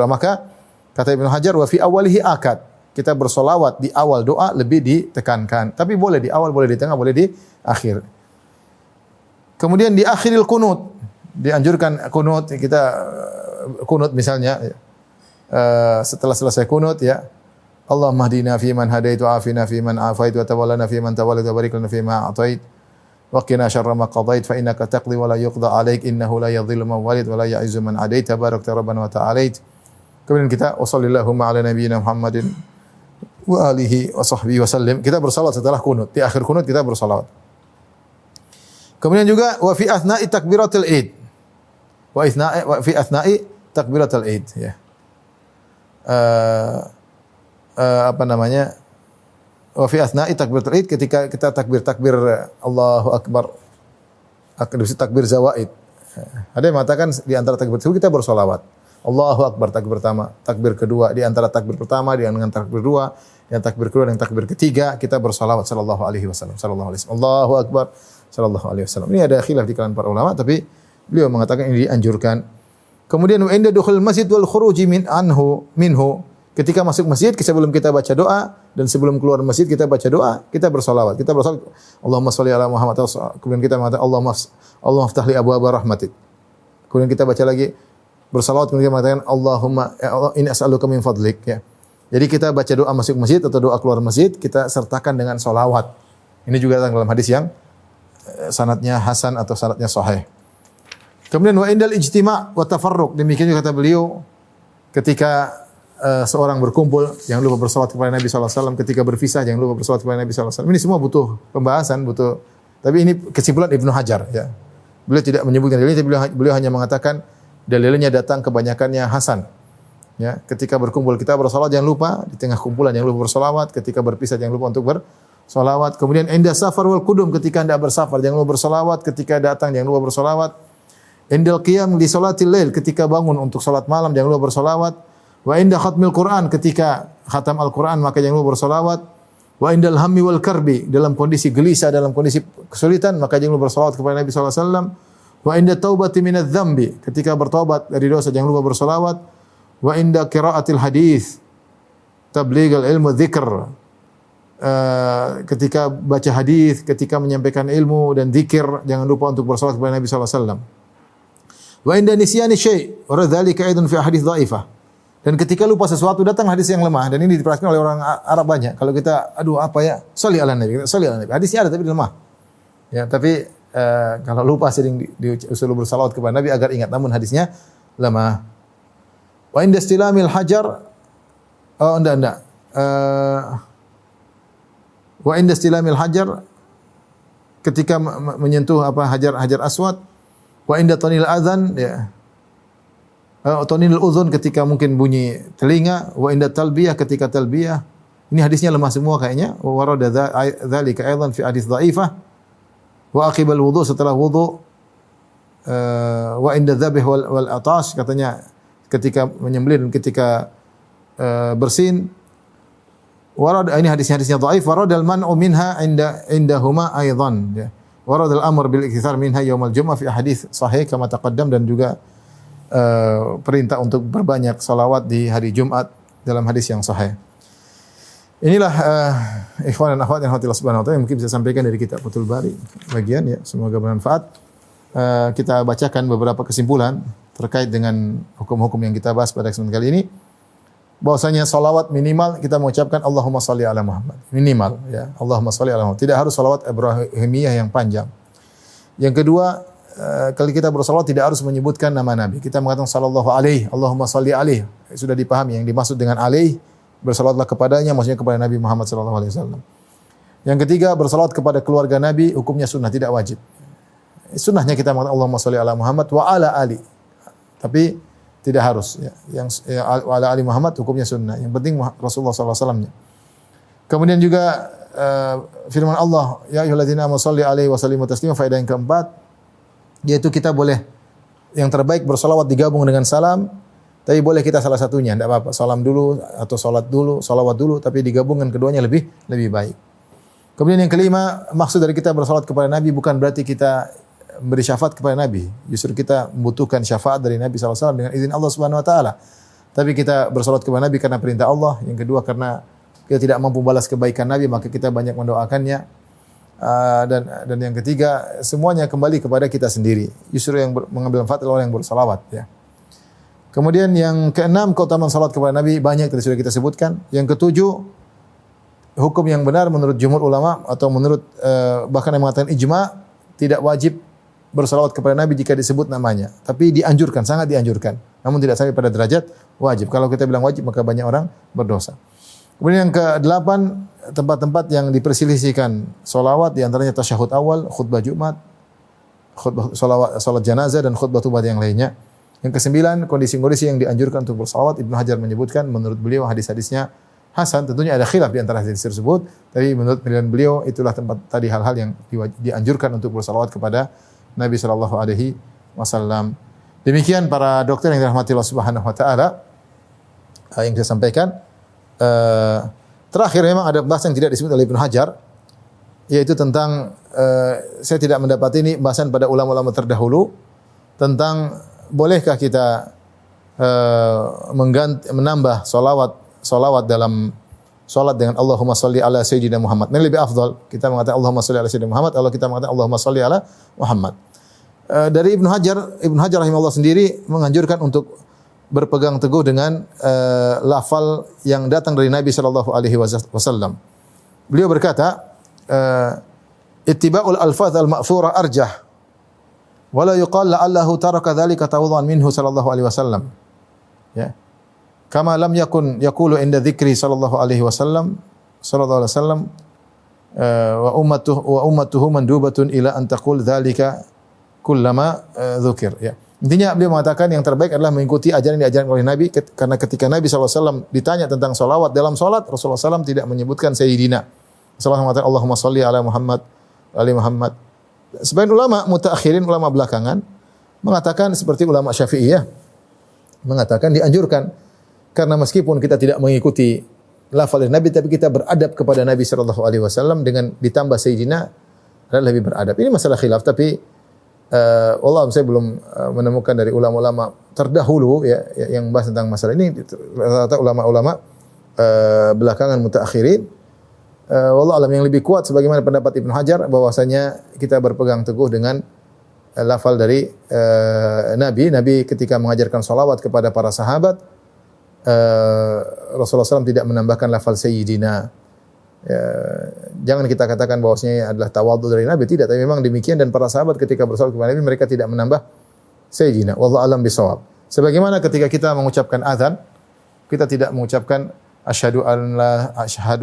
Maka kata Ibnu Hajar wa fi awalihi akad. Kita bersolawat di awal doa lebih ditekankan. Tapi boleh di awal, boleh di tengah, boleh di akhir. Kemudian di akhiril kunut, dianjurkan kunut, kita kunut misalnya setelah selesai kunut ya, Allahumma hdina fi man hadait wa afina fi man afait wa tawallana fi man tawallait wa barik lana fi ma atait wa qina syarra ma qadait fa innaka taqdi wa la yuqda alaik innahu la yadhillu man walid wa la ya'izzu man adait tabarakta rabbana wa ta'alait. Kemudian kita wassallallahu ala nabiyyina Muhammadin wa alihi wa sahbihi wasallim. Kita bersalawat setelah kunut. Di akhir kunut kita bersalawat. Kemudian juga wa fi athna'i takbiratul id. Wa fi athna'i takbiratul id ya. Apa namanya? Wa fi athna'i takbiratul id, ketika kita takbir Allahu akbar. Takbir zawaid. Ada yang mengatakan di antara takbir itu kita bersalawat. Allahu akbar takbir pertama, takbir kedua, di antara takbir pertama dengan takbir kedua, yang takbir kedua dan takbir ketiga kita bersalawat sallallahu alaihi wasallam. Allahu akbar sallallahu alaihi wasallam. Ini ada khilaf di kalangan para ulama, tapi beliau mengatakan ini dianjurkan. Kemudian wa inda dukhul masjid wal khuruji minhu, ketika masuk masjid, sebelum kita baca doa dan sebelum keluar masjid kita baca doa, kita bersalawat. Kita bersalawat Allahumma shalli ala Muhammad, kemudian kita mengatakan Allahumma aftah li abwaaba rahmatik. Kemudian kita baca lagi bersalawat, kemudian mengatakan Allahumma ya Allah inni as'aluka min fadlik ya. Jadi kita baca doa masuk masjid atau doa keluar masjid, kita sertakan dengan salawat. Ini juga datang dalam hadis yang sanadnya hasan atau sanadnya sahih. Kemudian wa indal ijtima' wa tafarruq, demikian juga kata beliau ketika seorang berkumpul jangan lupa bersalawat kepada Nabi sallallahu alaihi wasallam, ketika berpisah jangan lupa bersalawat kepada Nabi sallallahu alaihi wasallam. Ini semua butuh pembahasan, tapi ini kesimpulan Ibnu Hajar ya. Beliau tidak menyebutkan dalilnya, beliau hanya mengatakan dalilnya datang kebanyakannya hasan. Ya, ketika berkumpul kita bersalawat jangan lupa, di tengah kumpulan jangan lupa bersalawat, ketika berpisah jangan lupa untuk bersalawat. Kemudian inda safar wal qudum, ketika Anda bersafar jangan lupa bersalawat, ketika datang jangan lupa bersalawat. Indal qiyam li salatil lail, ketika bangun untuk salat malam jangan lupa bersalawat. Wa inda khatmil Quran, ketika khatam Al-Quran maka jangan lupa bersalawat. Wa indal hammi wal karbi, dalam kondisi gelisah, dalam kondisi kesulitan maka jangan lupa bersalawat kepada Nabi sallallahu alaihi wasallam. Wa inda taubati minadz dzambi, ketika bertobat dari dosa jangan lupa bersalawat. Wa inda qiraatil hadis tablighul ilmu dzikr, ketika baca hadis, ketika menyampaikan ilmu dan zikir jangan lupa untuk bersalawat kepada Nabi sallallahu alaihi wasallam. Wa inda nisyani syai' wa dzalika aidan fi hadits dhaifah, dan ketika lupa sesuatu datang hadis yang lemah, dan ini diperhatikan oleh orang Arab banyak. Kalau kita aduh apa ya, sholli ala nabi, sholli ala nabi, hadisnya ada tapi lemah. Ya, tapi kalau lupa sering diusul bersalawat kepada Nabi agar ingat, namun hadisnya lemah. Wa inda istilamil hajar, enggak. Wa inda istilamil hajar, ketika menyentuh hajar aswad. Wa inda tanil adzan ya. Tanil uzun, ketika mungkin bunyi telinga. Wa inda talbiyah, ketika talbiyah. Ini hadisnya lemah semua kayaknya. Wa warada dzalika aidan fi hadits dhaifah. Wa aqibal wudu, setelah wudu. Wa inda dzabih wal atash, katanya ketika menyembelih dan ketika bersin. Warad, ini hadisnya dhaif. Waradal man'u minha indahuma aidan ya. Waradal amr bil ikthar minha yaumal jumu'ah fi hadits sahih kama taqaddam, dan juga perintah untuk berbanyak salawat di hari Jumat dalam hadis yang sahih. Inilah ikhwan dan akhwat yang Allah Subhanahu wa taala yang mungkin bisa sampaikan dari kitab Fathul Bari bagian ya, semoga bermanfaat. Kita bacakan beberapa kesimpulan terkait dengan hukum-hukum yang kita bahas pada kesempatan kali ini. Bahwasanya salawat minimal kita mengucapkan Allahumma shalli ala Muhammad. Minimal ya, Allahumma shalli ala Muhammad. Tidak harus salawat Ibrahimiyah yang panjang. Yang kedua, kalau kita bersalawat tidak harus menyebutkan nama Nabi. Kita mengatakan sallallahu alaihi, Allahumma shalli alaihi. Sudah dipahami yang dimaksud dengan alaihi, bersalawatlah kepadanya, maksudnya kepada Nabi Muhammad sallallahu alaihi wasallam. Yang ketiga, bersalawat kepada keluarga Nabi hukumnya sunnah, tidak wajib. Sunnahnya kita mengatakan Allahumma shalli ala Muhammad wa ala ali. Tapi tidak harus ya. Yang ala ali Muhammad hukumnya sunnah. Yang penting Rasulullah sallallahu alaihi wasallam. Kemudian juga firman Allah, ya ayyuhalladzina amanu shalli alaihi wa sallimu taslima, faedah yang keempat yaitu kita boleh yang terbaik bersalawat digabung dengan salam, tapi boleh kita salah satunya, tidak apa-apa. Salam dulu atau salat dulu, salawat dulu, tapi digabungkan keduanya lebih baik. Kemudian yang kelima, maksud dari kita bersalawat kepada Nabi bukan berarti kita beri syafaat kepada Nabi. Justru kita membutuhkan syafaat dari Nabi SAW dengan izin Allah Subhanahu Wa Taala. Tapi kita bersalawat kepada Nabi karena perintah Allah. Yang kedua karena kita tidak mampu balas kebaikan Nabi, maka kita banyak mendoakannya. Dan yang ketiga, semuanya kembali kepada kita sendiri. Justru yang mengambil manfaat adalah orang yang bersalawat, ya. Kemudian yang keenam, keutamaan salat kepada Nabi banyak tadi sudah kita sebutkan. Yang ketujuh, hukum yang benar menurut jumhur ulama atau menurut bahkan yang mengatakan ijma, tidak wajib bersalawat kepada Nabi jika disebut namanya, tapi dianjurkan, sangat dianjurkan. Namun tidak sampai pada derajat wajib. Kalau kita bilang wajib maka banyak orang berdosa. Kemudian yang ke-8, tempat-tempat yang diperselisihkan salawat, di antaranya tasyahud awal, khutbah Jumat, khutbah salat jenazah dan khutbah tubat yang lainnya. Yang ke-9, kondisi-kondisi yang dianjurkan untuk bersalawat. Ibnu Hajar menyebutkan menurut beliau hadis-hadisnya hasan, tentunya ada khilaf di antara hadis tersebut, tapi menurut penilaian beliau itulah tempat tadi hal-hal yang dianjurkan untuk bersalawat kepada Nabi sallallahu alaihi wasallam. Demikian para dokter yang dirahmati Allah Subhanahu wa taala yang saya sampaikan. Terakhir memang ada bahasa yang tidak disebut oleh Ibnu Hajar, yaitu tentang saya tidak mendapati ini bahasan pada ulama-ulama terdahulu tentang bolehkah kita menambah salawat dalam salat dengan Allahumma salli ala sayyidina Muhammad. Ini lebih afdal. Kita mengatakan Allahumma salli ala sayyidina Muhammad atau kita mengatakan Allahumma salli ala Muhammad. Dari Ibnu Hajar rahimahullah sendiri menganjurkan untuk berpegang teguh dengan lafal yang datang dari Nabi sallallahu alaihi wasallam. Beliau berkata, ittiba'ul alfaz al-ma'thura arjah wa la yuqal la'allahu taraka dhalika tawaddu'an minhu sallallahu alaihi wasallam. Ya. Kama lam yakun yaqulu inda dzikri sallallahu alaihi wasallam wa ummatuhu mandubatun ila an taqul dzalika kullama dzukir, ya. Intinya beliau mengatakan yang terbaik adalah mengikuti ajaran yang diajarkan oleh Nabi, karena ketika Nabi SAW ditanya tentang salawat dalam salat, Rasulullah SAW tidak menyebutkan Sayyidina. Rasulullah mengatakan Allahumma salli ala Muhammad ali Muhammad. Sebagian ulama mutaakhirin, ulama belakangan mengatakan seperti ulama Syafi'iyah mengatakan dianjurkan, karena meskipun kita tidak mengikuti lafal dari Nabi, tapi kita beradab kepada Nabi SAW dengan ditambah Sayyidina adalah lebih beradab. Ini masalah khilaf, tapi Allah, saya belum menemukan dari ulama-ulama terdahulu ya yang bahas tentang masalah ini. Rata-rata ulama-ulama belakangan mutaakhirin. Wallahu alam, yang lebih kuat sebagaimana pendapat Ibnu Hajar bahwasanya kita berpegang teguh dengan lafal dari Nabi. Nabi ketika mengajarkan salawat kepada para sahabat, Rasulullah SAW tidak menambahkan lafal Sayyidina. Ya, jangan kita katakan bahwasanya adalah tawadhu dari Nabi, tidak, tapi memang demikian, dan para sahabat ketika bersalawat kepada Nabi mereka tidak menambah Sayyidina. Wallahu alam bisawab. Sebagaimana ketika kita mengucapkan azan, kita tidak mengucapkan asyhadu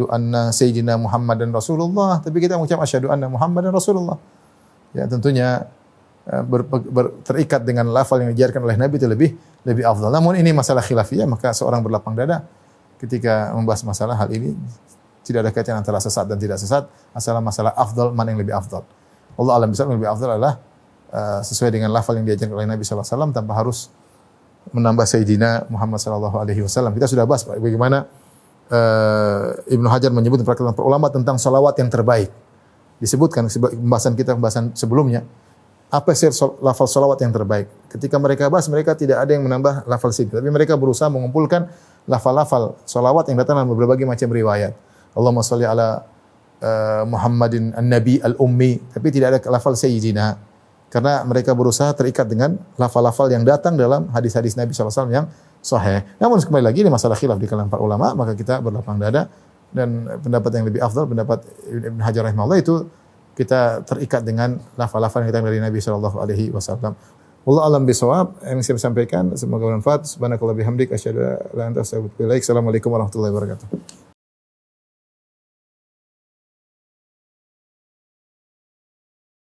anna sayyidina Muhammadan Rasulullah, tapi kita mengucap asyhadu anna Muhammadan Rasulullah. Ya, tentunya terikat dengan lafal yang diajarkan oleh Nabi itu lebih afdal. Namun ini masalah khilafiyah, maka seorang berlapang dada ketika membahas masalah hal ini. Tidak ada kaitan antara sesat dan tidak sesat, asal masalah afdal, mana yang lebih afdal. Allah alam bisawab, yang lebih afdal adalah sesuai dengan lafal yang diajarkan oleh Nabi sallallahu alaihi wasallam tanpa harus menambah Sayyidina Muhammad sallallahu alaihi wasallam. Kita sudah bahas bagaimana Ibnu Hajar menyebut perkataan para ulama tentang salawat yang terbaik. Disebutkan pembahasan sebelumnya, apa sih lafal salawat yang terbaik? Ketika mereka bahas, mereka tidak ada yang menambah lafal Sayyidina, tapi mereka berusaha mengumpulkan lafal-lafal salawat yang datang dalam berbagai macam riwayat. Allahumma salli ala Muhammadin an-Nabi al-Ummi, tapi tidak ada lafal Sayyidina, karena mereka berusaha terikat dengan lafal-lafal yang datang dalam hadis-hadis Nabi SAW yang sahih. Namun kembali lagi ini masalah khilaf di kalangan para ulama, maka kita berlapang dada, dan pendapat yang lebih afdal, pendapat Ibnu Hajar rahimahullah, itu kita terikat dengan lafal-lafal yang datang dari Nabi SAW. Wallahu alam bisawab. Yang saya sampaikan semoga bermanfaat. Subhanakallah bihamdik asyhadu an la ilaha illa anta astaghfiruka wa atubu ilaik. Assalamualaikum warahmatullahi wabarakatuh.